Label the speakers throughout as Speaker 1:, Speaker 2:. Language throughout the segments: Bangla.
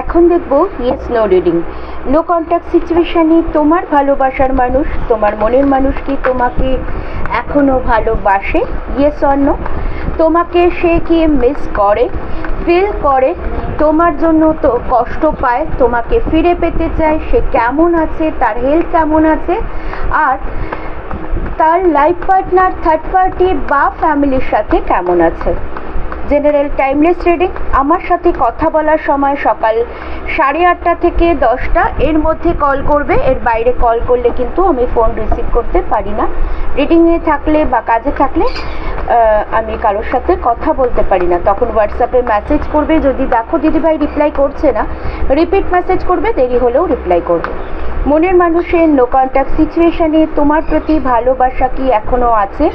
Speaker 1: এখন দেখব yes no reading. No contact সিচুয়েশানে তোমার ভালোবাসার মানুষ, তোমার মনের মানুষ কি তোমাকে এখনও ভালোবাসে? Yes or no. তোমাকে সে কি মিস করে, ফিল করে, তোমার জন্য তো কষ্ট পায়, তোমাকে ফিরে পেতে চায়, সে কেমন আছে, তার হেলথ কেমন আছে, আর তার লাইফ পার্টনার থার্ড পার্টি বা ফ্যামিলির সাথে কেমন আছে। General timeless reading. আমার সাথে কথা বলার সময় সকাল 8:30 থেকে 10টা এর মধ্যে কল করবে, এর বাইরে কল করলে কিন্তু আমি ফোন রিসিভ করতে পারি না। রিডিংয়ে থাকলে বা কাজে থাকলে আমি কারোর সাথে কথা বলতে পারি না। তখন হোয়াটসঅ্যাপে মেসেজ করবে, যদি দেখো দিদিভাই রিপ্লাই করছে না, রিপিট মেসেজ করবে, দেরি হলেও রিপ্লাই করবে। মনের মানুষের নো কন্ট্যাক্ট সিচুয়েশানে তোমার প্রতি ভালোবাসা কি এখনও আছে?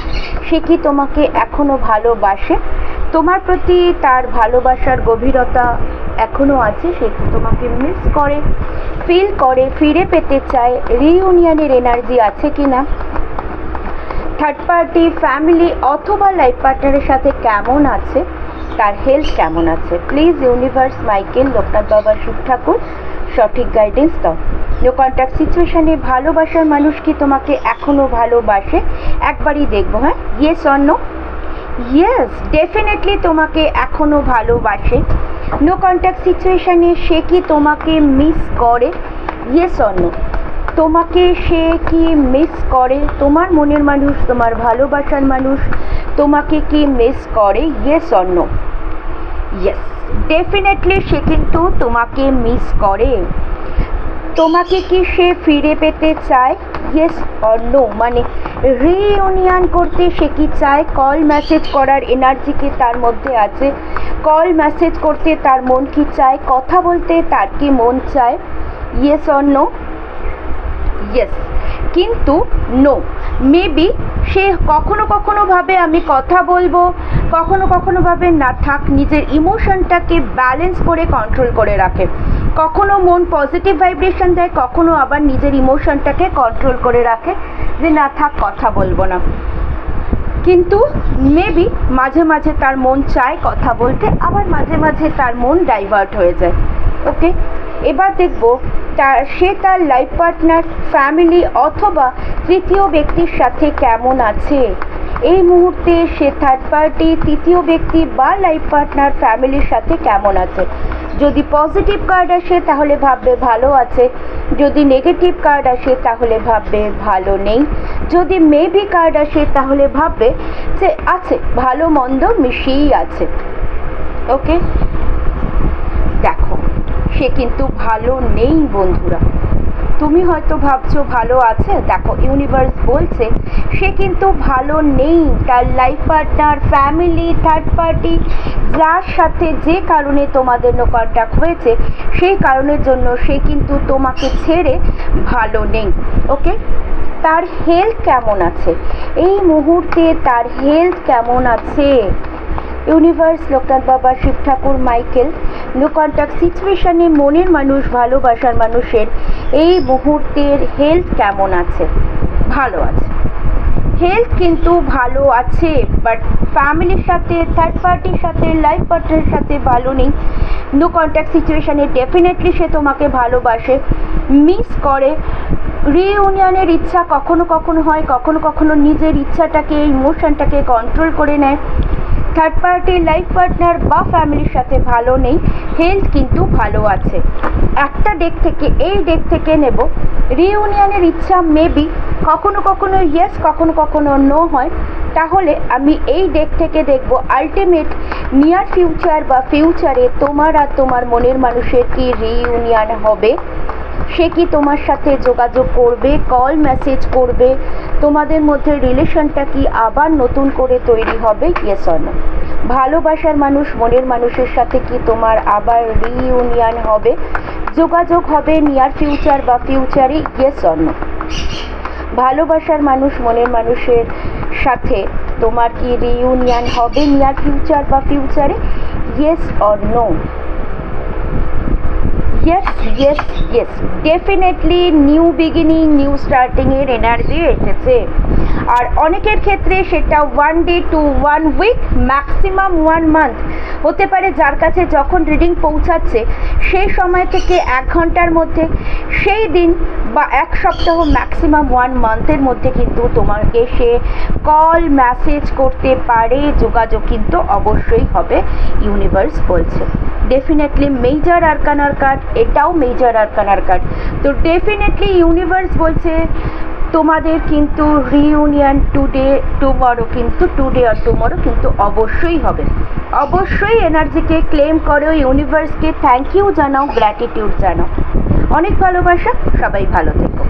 Speaker 1: সে কি তোমাকে এখনও ভালোবাসে? তোমার প্রতি তার ভালোবাসার গভীরতা এখনও আছে? সে কি তোমাকে মিস করে, ফিল করে, ফিরে পেতে চায়? রিইউনিয়নের এনার্জি আছে কি না? থার্ড পার্টি, ফ্যামিলি অথবা লাইফ পার্টনারের সাথে কেমন আছে? তার হেলথ কেমন আছে? প্লিজ ইউনিভার্স, মাইকেল, লোকনাথ বাবা, শিব ঠাকুর সঠিক গাইডেন্স দাও। নো কন্ট্যাক্ট সিচুয়েশানে ভালোবাসার মানুষ কি তোমাকে এখনও ভালোবাসে? একবারই দেখবো, হ্যাঁ, yes or no. Yes, definitely তোমাকে এখনও ভালোবাসে। নো কন্ট্যাক্ট সিচুয়েশানে সে কি তোমাকে মিস করে? Yes or no. তোমাকে সে কি মিস করে? তোমার মনের মানুষ, তোমার ভালোবাসার মানুষ তোমাকে কি মিস করে? Yes or no. Yes, definitely সে কিন্তু তোমাকে মিস করে। তোমাকে কি সে ফিরে পেতে চায়? ইয়েস অর নো, মানে রিইউনিয়ন করতে সে কি চায়? কল মেসেজ করার এনার্জি কি তার মধ্যে আছে? কল মেসেজ করতে তার মন কি চায়? কথা বলতে তার কি মন চায়? Yes or no. ইয়েস, কিন্তু নো। মেবি সে কখনো কখনো ভাবে আমি কথা বলবো, কখনো কখনো ভাবে না থাক, নিজের ইমোশনটাকে ব্যালেন্স করে কন্ট্রোল করে রাখে। কখনো মন পজিটিভ ভাইব্রেশন দেয়, কখনো আবার নিজের ইমোশনটাকে কন্ট্রোল করে রাখে যে না থাক, কথা বলবো না। কিন্তু মেবি মাঝে মাঝে তার মন চায় কথা বলতে, আবার মাঝে মাঝে তার মন ডাইভার্ট হয়ে যায়। ওকে, এবার দেখব সে তার লাইফ পার্টনার, ফ্যামিলি অথবা তৃতীয় ব্যক্তির সাথে কেমন আছে। এই মুহূর্তে সে থার্ড পার্টি, তৃতীয় ব্যক্তি বা লাইফ পার্টনার, ফ্যামিলির সাথে কেমন আছে। যদি পজিটিভ কার্ড আসে তাহলে ভাববে ভালো আছে, যদি নেগেটিভ কার্ড আসে তাহলে ভাববে ভালো নেই, যদি মেবি কার্ড আসে তাহলে ভাববে যে আছে, ভালো মন্দ মিশিয়েই আছে। ওকে, দেখো সে কিন্তু ভালো নেই বন্ধুরা। তুমি হয়তো ভাবছো ভালো আছে, দেখো ইউনিভার্স বলছে সে কিন্তু ভালো নেই। তার life partner, family, third party, যার সাথে যে কারণে তোমাদের নো কন্ট্যাক্ট হয়েছে, সেই কারণের জন্য সে কিন্তু তোমাকে ছেড়ে ভালো নেই। ওকে, তার হেলথ কেমন আছে এই মুহূর্তে? তার হেলথ কেমন আছে? ইউনিভার্স, লোকনাথ বাবা, শিব ঠাকুর, মাইকেল, নো কন্ট্যাক্ট সিচুয়েশানে মনের মানুষ, ভালোবাসার মানুষের এই মুহূর্তের হেলথ কেমন আছে? ভালো আছে, হেলথ কিন্তু ভালো আছে, বাট ফ্যামিলির সাথে, থার্ড পার্টির সাথে, লাইফ পার্টনারের সাথে ভালো নেই। নো কন্ট্যাক্ট সিচুয়েশানে ডেফিনেটলি সে তোমাকে ভালোবাসে, মিস করে। রিইউনিয়নের ইচ্ছা কখনো কখনো হয়, কখনো কখনো নিজের ইচ্ছাটাকে, ইমোশনটাকে কন্ট্রোল করে নেয়। থার্ড পার্টি, লাইফ পার্টনার বা ফ্যামিলির সাথে ভালো নেই, হেলথ কিন্তু ভালো আছে। একটা ডেক থেকে, এই ডেক থেকে নেব রিইউনিয়নের ইচ্ছা মেবি, কখনো কখনো ইয়েস, কখনো কখনো নো হয়। তাহলে আমি এই ডেক থেকে দেখব আলটিমেট নিয়ার ফিউচার বা ফিউচারে তোমার আর তোমার মনের মানুষের কি রিইউনিয়ন হবে। সে কি তোমার সাথে যোগাযোগ করবে, কল মেসেজ করবে, তোমাদের মধ্যে রিলেশনটা কি আবার নতুন করে তৈরি হবে? Yes or no. ভালোবাসার মানুষ, মনের মানুষের সাথে কি তোমার আবার রিইউনিয়ন হবে, যোগাযোগ হবে নিয়ার ফিউচার বা ফিউচারে? Yes or no. ভালোবাসার মানুষ, মনের মানুষের সাথে তোমার কি রিইউনিয়ন হবে নিয়ার ফিউচার বা ফিউচারে? Yes or no. Yes, yes, yes, definitely new beginning, new স্টার্টিংয়ের এনার্জি এসেছে। আর অনেকের ক্ষেত্রে সেটা 1 day to 1 week, maximum 1 month হতে পারে। যার কাছে যখন রিডিং পৌঁছাচ্ছে সেই সময় থেকে 1 ঘন্টার মধ্যে, সেই দিন বা 1 সপ্তাহ, ম্যাক্সিমাম 1 মান্থের মধ্যে কিন্তু তোমাকে সে কল মেসেজ করতে পারে। যোগাযোগ কিন্তু অবশ্যই হবে, ইউনিভার্স বলছে। ডেফিনেটলি মেজর আরকানার কার্ড, এটাও মেজর আরকানার কার্ড। তো ডেফিনেটলি ইউনিভার্স বলছে তোমাদের কিন্তু রিইউনিয়ন টুমরো কিন্তু টুডে আর টুমরো কিন্তু অবশ্যই হবে। অবশ্যই এনার্জিকে ক্লেম করো, ইউনিভার্সকে থ্যাংক ইউ জানাও, গ্র্যাটিটিউড জানাও। অনেক ভালোবাসা, সবাই ভালো থেকো।